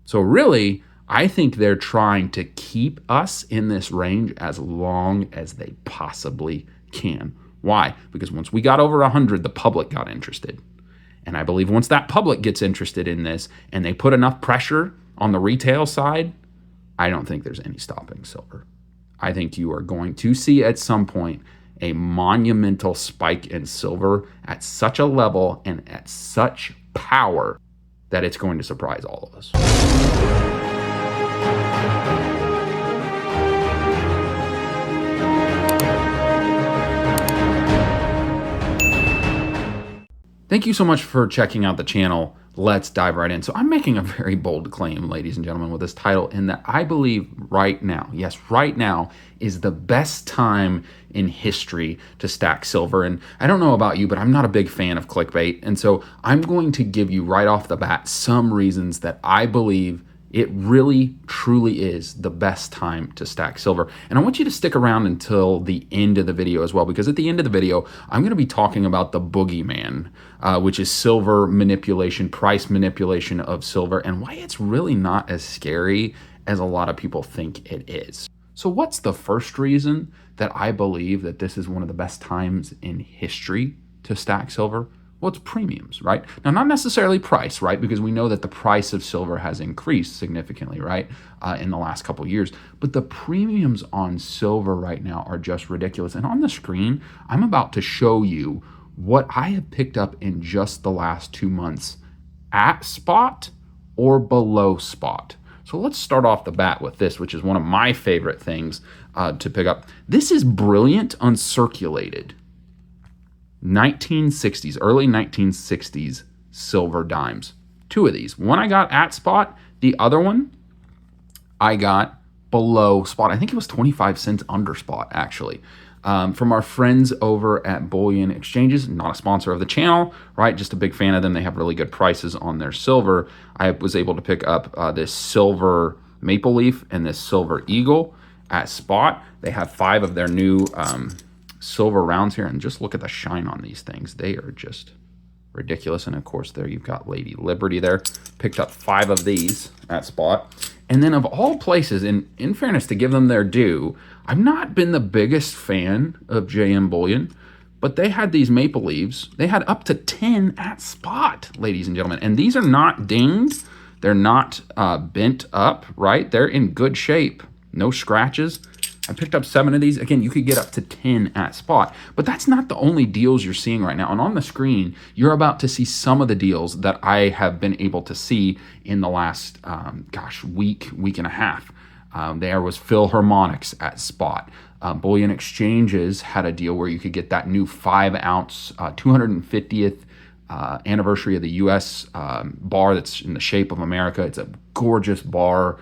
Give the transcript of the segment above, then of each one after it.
So really, I think they're trying to keep us in this range as long as they possibly can. Why? Because once we got over 100, the public got interested. And I believe once that public gets interested in this and they put enough pressure on the retail side, I don't think there's any stopping silver. I think you are going to see at some point a monumental spike in silver at such a level and at such power that it's going to surprise all of us. Thank you so much for checking out the channel. Let's dive right in. So I'm making a very bold claim, ladies and gentlemen, with this title, in that I believe right now, yes, right now is the best time in history to stack silver. And I don't know about you, but I'm not a big fan of clickbait. And so I'm going to give you right off the bat some reasons that I believe it really, truly is the best time to stack silver. And I want you to stick around until the end of the video as well, because at the end of the video, I'm going to be talking about the boogeyman, which is silver manipulation, price manipulation of silver, and why it's really not as scary as a lot of people think it is. So what's the first reason that I believe that this is one of the best times in history to stack silver? Well, it's premiums, right? Now, not necessarily price, right? Because we know that the price of silver has increased significantly, right, in the last couple of years. But the premiums on silver right now are just ridiculous. And on the screen, I'm about to show you what I have picked up in just the last 2 months at spot or below spot. So let's start off the bat with this, which is one of my favorite things to pick up. This is brilliant uncirculated 1960s, early 1960s silver dimes. 2 of these. One I got at spot. The other one I got below spot. I think it was 25 cents under spot, actually. From our friends over at Bullion Exchanges, not a sponsor of the channel, right? Just a big fan of them. They have really good prices on their silver. I was able to pick up this silver maple leaf and this silver eagle at spot. They have 5 of their new silver rounds here, and just look at the shine on these things. They are just ridiculous. And of course, there you've got Lady Liberty there. Picked up 5 of these at spot. And then of all places, in fairness, to give them their due, I've not been the biggest fan of JM Bullion, but they had these maple leaves. They had up to 10 at spot, ladies and gentlemen. And these are not dinged. They're not bent up, right? They're in good shape. No scratches. I picked up 7 of these. Again, you could get up to 10 at spot. But that's not the only deals you're seeing right now. And on the screen, you're about to see some of the deals that I have been able to see in the last, week and a half. There was Philharmonics at spot. Bullion Exchanges had a deal where you could get that new 5-ounce 250th anniversary of the U.S. bar that's in the shape of America. It's a gorgeous bar.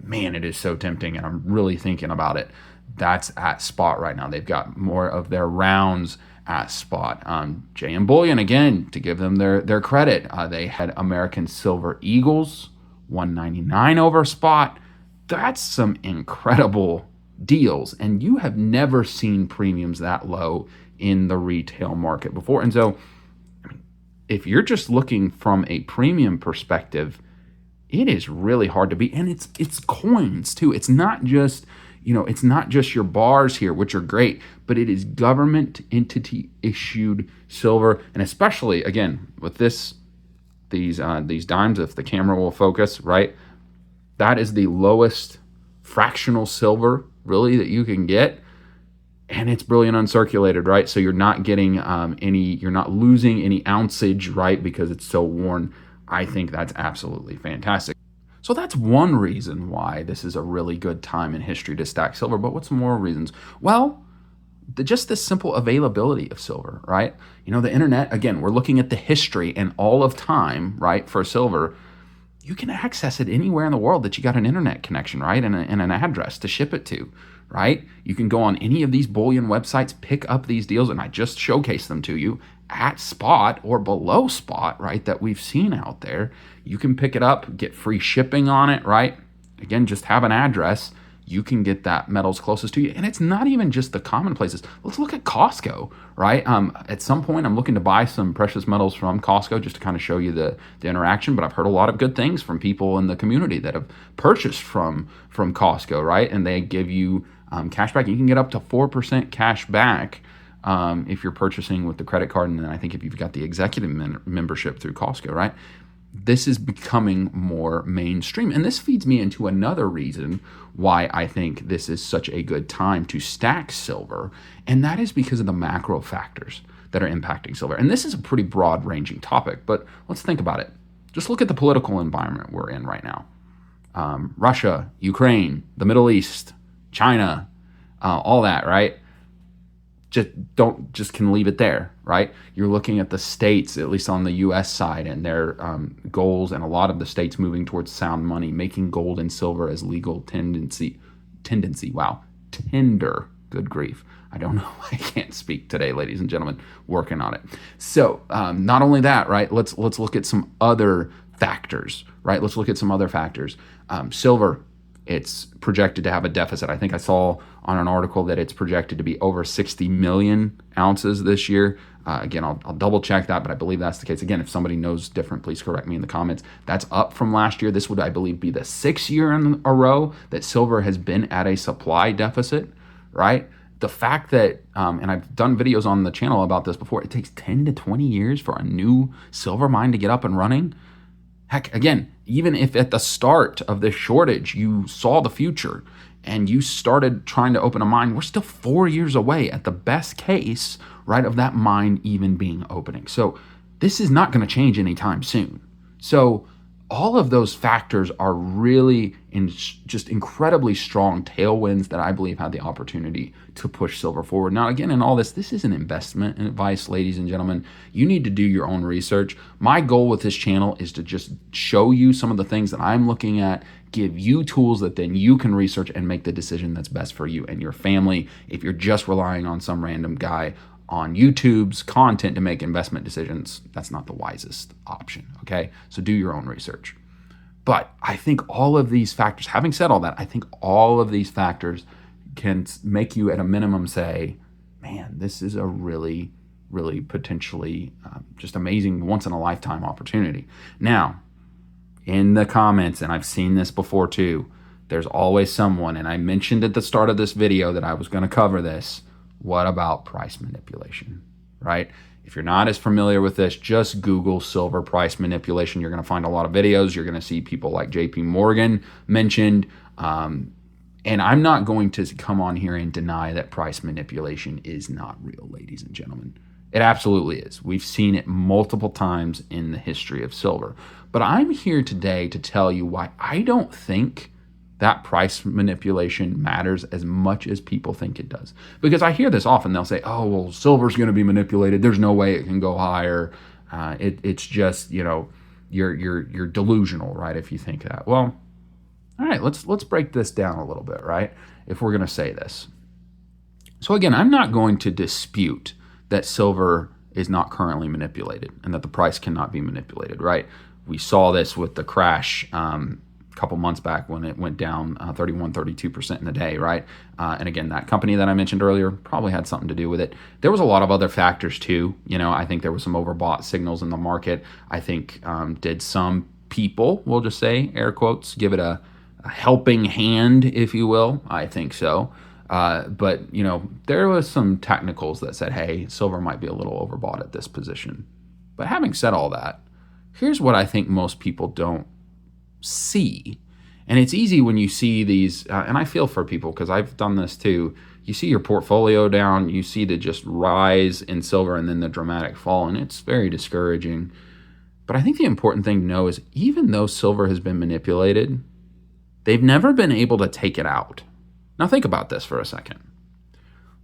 Man, it is so tempting, and I'm really thinking about it. That's at spot right now. They've got more of their rounds at spot. JM Bullion, again, to give them their credit, they had American Silver Eagles, $199 over spot. That's some incredible deals, and you have never seen premiums that low in the retail market before. And so, if you're just looking from a premium perspective, it is really hard to beat. And it's coins too. It's not just, it's not just your bars here, which are great, but it is government entity issued silver. And especially, again, with these dimes, if the camera will focus, right? That is the lowest fractional silver really that you can get. And it's brilliant uncirculated, right? So you're not getting you're not losing any ounceage, right? Because it's so worn. I think that's absolutely fantastic. So that's one reason why this is a really good time in history to stack silver. But what's more reasons? Well, just the simple availability of silver, right? The internet, again, we're looking at the history and all of time, right, for silver. You can access it anywhere in the world that you got an internet connection, right, and an address to ship it to, right? You can go on any of these bullion websites, pick up these deals, and I just showcased them to you at spot or below spot, right, that we've seen out there. You can pick it up, get free shipping on it, right? Again, just have an address. you can get that metals closest to you. And it's not even just the common places. Let's look at Costco, right? At some point, I'm looking to buy some precious metals from Costco just to kind of show you the interaction. But I've heard a lot of good things from people in the community that have purchased from Costco, right? And they give you cash back. You can get up to 4% cash back if you're purchasing with the credit card. And then I think if you've got the executive membership through Costco, right? This is becoming more mainstream. And this feeds me into another reason why I think this is such a good time to stack silver. And that is because of the macro factors that are impacting silver. And this is a pretty broad ranging topic, but let's think about it. Just look at the political environment we're in right now. Russia, Ukraine, the Middle East, China, all that, right? Just can leave it there, right? You're looking at the states, at least on the U.S. side, and their goals, and a lot of the states moving towards sound money, making gold and silver as legal tendency. Wow, tender. Good grief. I don't know. I can't speak today, ladies and gentlemen. Working on it. So not only that, right? Let's look at some other factors, right? Let's look at some other factors. Silver. It's projected to have a deficit. I think I saw on an article that it's projected to be over 60 million ounces this year. Again, I'll double check that, but I believe that's the case. Again, if somebody knows different, please correct me in the comments. That's up from last year. This would, I believe, be the 6th year in a row that silver has been at a supply deficit, right? The fact that, and I've done videos on the channel about this before, it takes 10 to 20 years for a new silver mine to get up and running. Heck, again, even if at the start of this shortage you saw the future and you started trying to open a mine, we're still 4 years away at the best case, right, of that mine even being opening. So this is not going to change anytime soon. So all of those factors are really just incredibly strong tailwinds that I believe have the opportunity to push silver forward. Now, again, in all this is an investment advice, ladies and gentlemen. You need to do your own research. My goal with this channel is to just show you some of the things that I'm looking at, give you tools that then you can research and make the decision that's best for you and your family. If you're just relying on some random guy on YouTube's content to make investment decisions, that's not the wisest option, okay? So do your own research. But I think all of these factors, having said all that, I think all of these factors can make you at a minimum say, man, this is a really, really potentially just amazing once-in-a-lifetime opportunity. Now, in the comments, and I've seen this before too, there's always someone, and I mentioned at the start of this video that I was going to cover this. What about price manipulation, right? If you're not as familiar with this, just Google silver price manipulation. You're going to find a lot of videos. You're going to see people like JP Morgan mentioned. And I'm not going to come on here and deny that price manipulation is not real, ladies and gentlemen. It absolutely is. We've seen it multiple times in the history of silver. But I'm here today to tell you why I don't think that price manipulation matters as much as people think it does. Because I hear this often. They'll say, oh, well, silver's going to be manipulated. There's no way it can go higher. It's just, you're delusional, right, if you think that. Well, all right, let's break this down a little bit, right, if we're going to say this. So again, I'm not going to dispute that silver is not currently manipulated and that the price cannot be manipulated, right? We saw this with the crash couple months back when it went down 32% in a day, right? And again, that company that I mentioned earlier probably had something to do with it. There was a lot of other factors too. I think there was some overbought signals in the market. I think did some people, we'll just say, air quotes, give it a helping hand, if you will. I think so. But, there was some technicals that said, hey, silver might be a little overbought at this position. But having said all that, here's what I think most people don't see. And it's easy when you see these, and I feel for people because I've done this too. You see your portfolio down, you see the just rise in silver and then the dramatic fall, and it's very discouraging. But I think the important thing to know is even though silver has been manipulated, they've never been able to take it out. Now think about this for a second.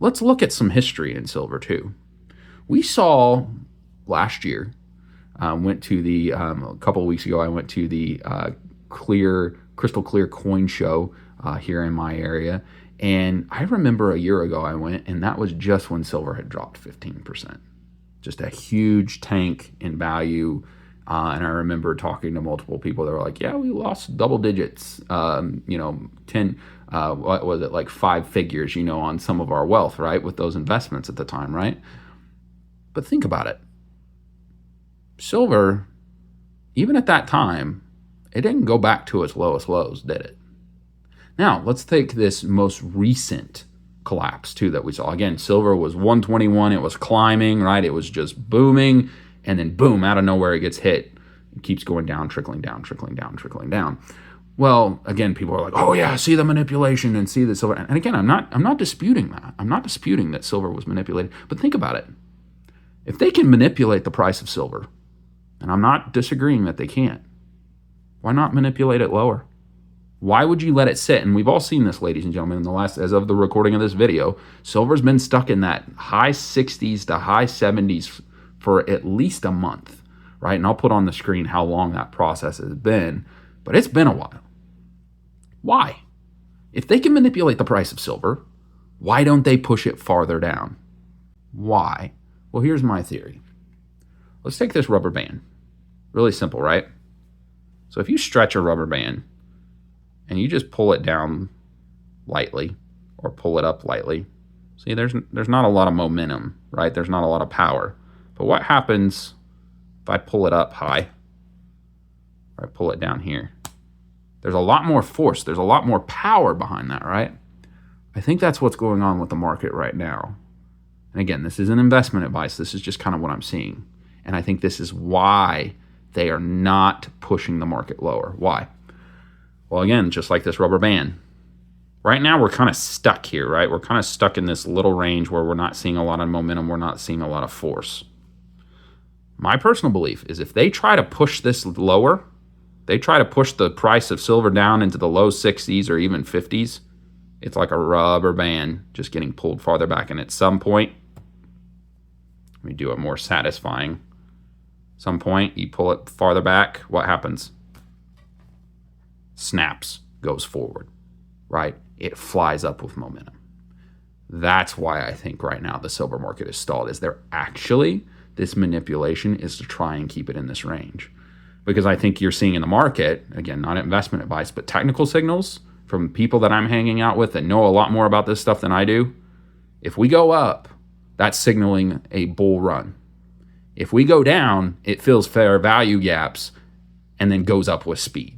Let's look at some history in silver too. We saw last year, went to the, a couple of weeks ago, I went to the crystal clear coin show here in my area. And I remember a year ago I went, and that was just when silver had dropped 15%. Just a huge tank in value. And I remember talking to multiple people that were like, yeah, we lost double digits, 10, what was it, like 5 figures, on some of our wealth, right, with those investments at the time, right? But think about it. Silver, even at that time, it didn't go back to its lowest lows, did it? Now, let's take this most recent collapse, too, that we saw. Again, silver was 121. It was climbing, right? It was just booming. And then, boom, out of nowhere, it gets hit. It keeps going down, trickling down, trickling down, trickling down. Well, again, people are like, oh, yeah, see the manipulation and see the silver. And again, I'm not disputing that. I'm not disputing that silver was manipulated. But think about it. If they can manipulate the price of silver, and I'm not disagreeing that they can't, why not manipulate it lower? Why would you let it sit? And we've all seen this, ladies and gentlemen, as of the recording of this video, silver's been stuck in that high 60s to high 70s for at least a month, right? And I'll put on the screen how long that process has been, but it's been a while. Why? If they can manipulate the price of silver, why don't they push it farther down? Why? Well, here's my theory. Let's take this rubber band. Really simple, right? So if you stretch a rubber band and you just pull it down lightly or pull it up lightly, see, there's not a lot of momentum, right? There's not a lot of power. But what happens if I pull it up high or I pull it down here? There's a lot more force. There's a lot more power behind that, right? I think that's what's going on with the market right now. And again, this isn't investment advice. This is just kind of what I'm seeing. And I think this is why they are not pushing the market lower. Why? Well, again, just like this rubber band. Right now, we're kind of stuck here, right? We're kind of stuck in this little range where we're not seeing a lot of momentum. We're not seeing a lot of force. My personal belief is if they try to push this lower, they try to push the price of silver down into the low 60s or even 50s, it's like a rubber band just getting pulled farther back. And at some point, let me do it more satisfying. Some point, you pull it farther back, what happens? Snaps, goes forward, right? It flies up with momentum. That's why I think right now the silver market is stalled. This manipulation is to try and keep it in this range. Because I think you're seeing in the market, again, not investment advice, but technical signals from people that I'm hanging out with that know a lot more about this stuff than I do. If we go up, that's signaling a bull run. If we go down, it fills fair value gaps and then goes up with speed.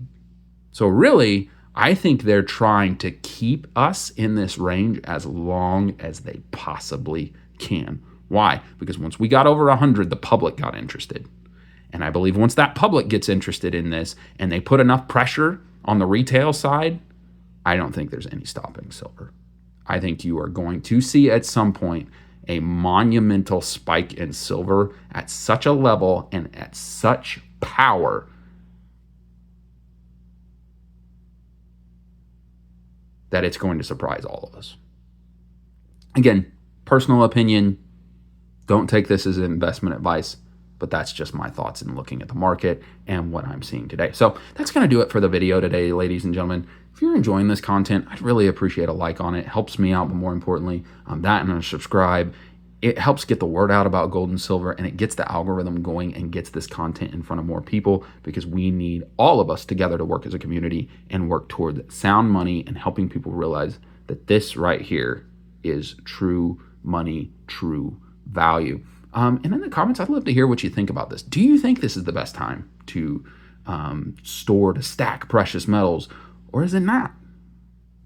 So really, I think they're trying to keep us in this range as long as they possibly can. Why? Because once we got over 100, the public got interested. And I believe once that public gets interested in this and they put enough pressure on the retail side, I don't think there's any stopping silver. I think you are going to see at some point a monumental spike in silver at such a level and at such power that it's going to surprise all of us. Again, personal opinion, don't take this as investment advice, but that's just my thoughts in looking at the market and what I'm seeing today. So that's going to do it for the video today, ladies and gentlemen. If you're enjoying this content, I'd really appreciate a like on it. It helps me out, but more importantly, that and a subscribe. It helps get the word out about gold and silver, and it gets the algorithm going and gets this content in front of more people, because we need all of us together to work as a community and work toward sound money and helping people realize that this right here is true money, true value. And in the comments, I'd love to hear what you think about this. Do you think this is the best time to stack precious metals, or is it not?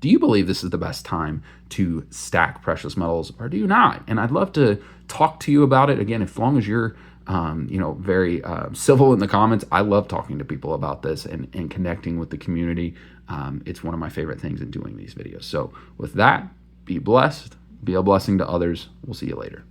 Do you believe this is the best time to stack precious metals, or do you not? And I'd love to talk to you about it. Again, as long as you're very civil in the comments. I love talking to people about this and connecting with the community. It's one of my favorite things in doing these videos. So with that, be blessed, be a blessing to others. We'll see you later.